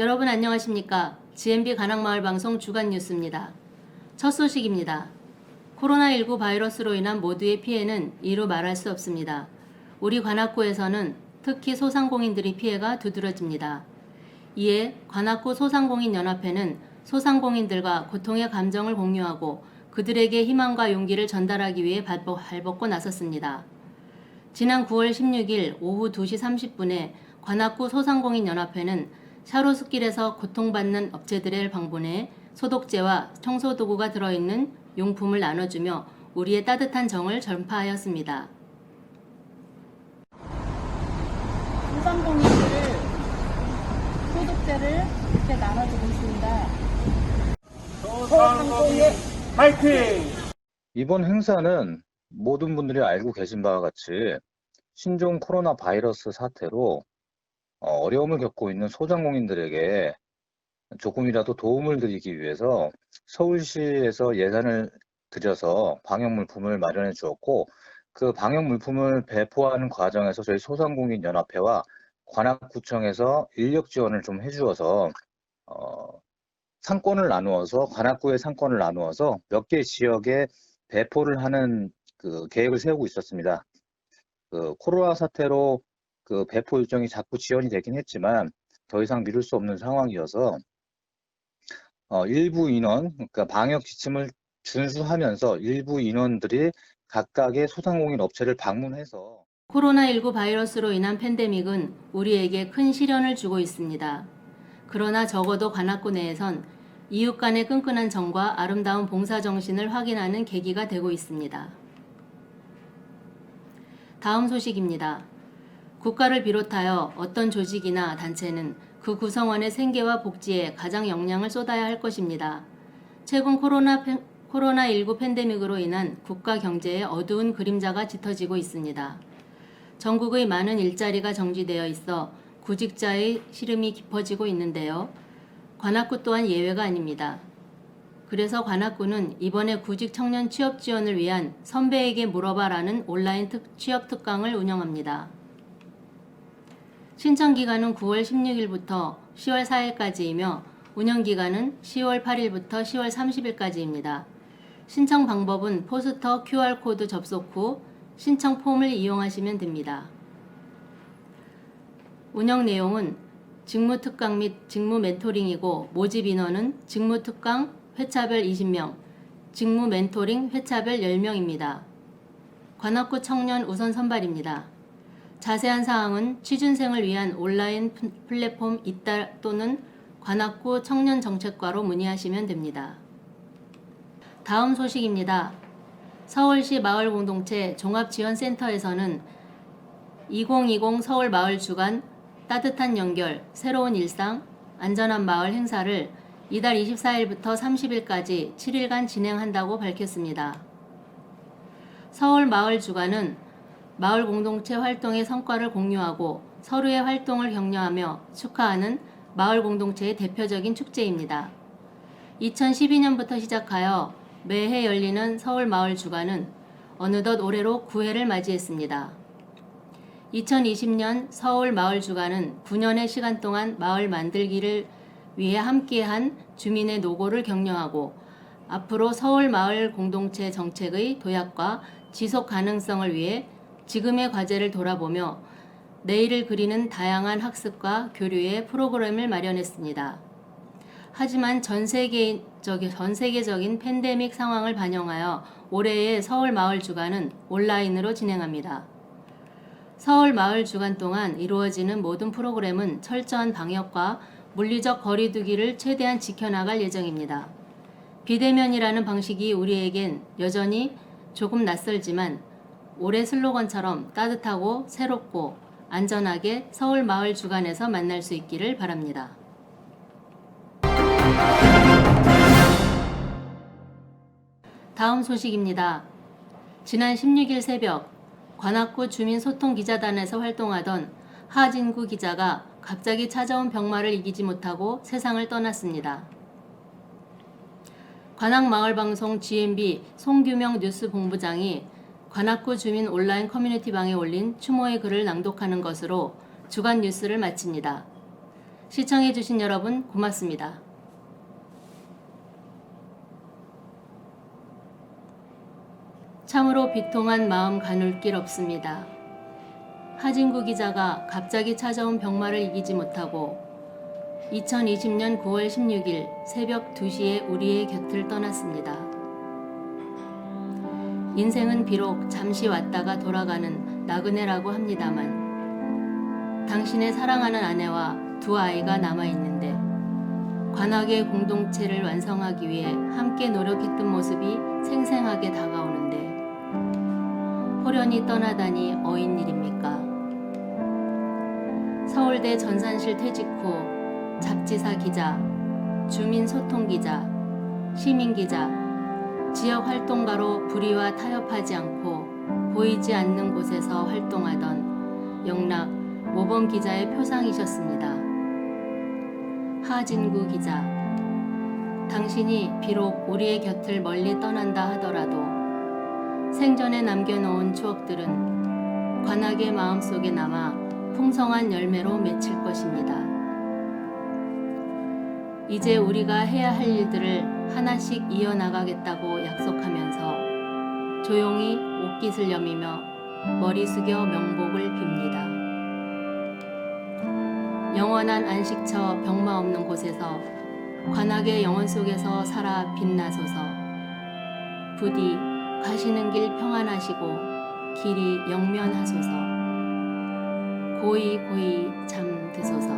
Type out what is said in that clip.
여러분 안녕하십니까? GMB 관악마을방송 주간뉴스입니다. 첫 소식입니다. 코로나19 바이러스로 인한 모두의 피해는 이루 말할 수 없습니다. 우리 관악구에서는 특히 소상공인들의 피해가 두드러집니다. 이에 관악구 소상공인연합회는 소상공인들과 고통의 감정을 공유하고 그들에게 희망과 용기를 전달하기 위해 발벗고 나섰습니다. 지난 9월 16일 오후 2시 30분에 관악구 소상공인연합회는 샤로스길에서 고통받는 업체들을 방문해 소독제와 청소도구가 들어있는 용품을 나눠주며 우리의 따뜻한 정을 전파하였습니다. 소상공인들 소독제를 이렇게 나눠주고 있습니다. 소상공인 파이팅! 이번 행사는 모든 분들이 알고 계신 바와 같이 신종 코로나 바이러스 사태로 어려움을 겪고 있는 소상공인들에게 조금이라도 도움을 드리기 위해서 서울시에서 예산을 들여서 방역물품을 마련해 주었고, 그 방역물품을 배포하는 과정에서 저희 소상공인연합회와 관악구청에서 인력 지원을 좀 해주어서 상권을 나누어서, 관악구의 상권을 나누어서 몇 개 지역에 배포를 하는 그 계획을 세우고 있었습니다. 그 코로나 사태로 그 배포 일정이 자꾸 지연이 되긴 했지만 더 이상 미룰 수 없는 상황이어서 일부 인원, 그러니까 방역 지침을 준수하면서 일부 인원들이 각각의 소상공인 업체를 방문해서 코로나19 바이러스로 인한 팬데믹은 우리에게 큰 시련을 주고 있습니다. 그러나 적어도 관악구 내에선 이웃 간의 끈끈한 정과 아름다운 봉사정신을 확인하는 계기가 되고 있습니다. 다음 소식입니다. 국가를 비롯하여 어떤 조직이나 단체는 그 구성원의 생계와 복지에 가장 역량을 쏟아야 할 것입니다. 최근 코로나19 팬데믹으로 인한 국가 경제에 어두운 그림자가 짙어지고 있습니다. 전국의 많은 일자리가 정지되어 있어 구직자의 시름이 깊어지고 있는데요. 관악구 또한 예외가 아닙니다. 그래서 관악구는 이번에 구직 청년 취업 지원을 위한 선배에게 물어봐라는 온라인 취업 특강을 운영합니다. 신청 기간은 9월 16일부터 10월 4일까지이며 운영 기간은 10월 8일부터 10월 30일까지입니다. 신청 방법은 포스터 QR코드 접속 후 신청 폼을 이용하시면 됩니다. 운영 내용은 직무 특강 및 직무 멘토링이고 모집 인원은 직무 특강 회차별 20명, 직무 멘토링 회차별 10명입니다. 관악구 청년 우선 선발입니다. 자세한 사항은 취준생을 위한 온라인 플랫폼 이따 또는 관악구 청년정책과로 문의하시면 됩니다. 다음 소식입니다. 서울시 마을공동체 종합지원센터에서는 2020 서울마을주간 따뜻한 연결, 새로운 일상, 안전한 마을 행사를 이달 24일부터 30일까지 7일간 진행한다고 밝혔습니다. 서울마을주간은 마을 공동체 활동의 성과를 공유하고 서로의 활동을 격려하며 축하하는 마을 공동체의 대표적인 축제입니다. 2012년부터 시작하여 매해 열리는 서울마을주간은 어느덧 올해로 9회를 맞이했습니다. 2020년 서울마을주간은 9년의 시간 동안 마을 만들기를 위해 함께한 주민의 노고를 격려하고 앞으로 서울마을 공동체 정책의 도약과 지속 가능성을 위해 지금의 과제를 돌아보며 내일을 그리는 다양한 학습과 교류의 프로그램을 마련했습니다. 하지만 전 세계적인 팬데믹 상황을 반영하여 올해의 서울마을주간은 온라인으로 진행합니다. 서울마을주간 동안 이루어지는 모든 프로그램은 철저한 방역과 물리적 거리두기를 최대한 지켜나갈 예정입니다. 비대면이라는 방식이 우리에겐 여전히 조금 낯설지만 올해 슬로건처럼 따뜻하고 새롭고 안전하게 서울마을주간에서 만날 수 있기를 바랍니다. 다음 소식입니다. 지난 16일 새벽 관악구 주민소통기자단에서 활동하던 하진구 기자가 갑자기 찾아온 병마를 이기지 못하고 세상을 떠났습니다. 관악마을방송 GMB 송규명 뉴스본부장이 관악구 주민 온라인 커뮤니티방에 올린 추모의 글을 낭독하는 것으로 주간 뉴스를 마칩니다. 시청해주신 여러분 고맙습니다. 참으로 비통한 마음 가눌 길 없습니다. 하진구 기자가 갑자기 찾아온 병마를 이기지 못하고 2020년 9월 16일 새벽 2시에 우리의 곁을 떠났습니다. 인생은 비록 잠시 왔다가 돌아가는 나그네라고 합니다만 당신의 사랑하는 아내와 두 아이가 남아있는데 관악의 공동체를 완성하기 위해 함께 노력했던 모습이 생생하게 다가오는데 호련히 떠나다니 어인 일입니까? 서울대 전산실 퇴직 후 잡지사 기자, 주민소통기자, 시민기자, 지역활동가로 불의와 타협하지 않고 보이지 않는 곳에서 활동하던 영락 모범기자의 표상이셨습니다. 하진구 기자, 당신이 비록 우리의 곁을 멀리 떠난다 하더라도 생전에 남겨놓은 추억들은 관악의 마음속에 남아 풍성한 열매로 맺힐 것입니다. 이제 우리가 해야 할 일들을 하나씩 이어나가겠다고 약속하면서 조용히 옷깃을 여미며 머리 숙여 명복을 빕니다. 영원한 안식처 병마 없는 곳에서 관악의 영혼 속에서 살아 빛나소서. 부디 가시는 길 평안하시고 길이 영면하소서. 고이 고이 잠드소서.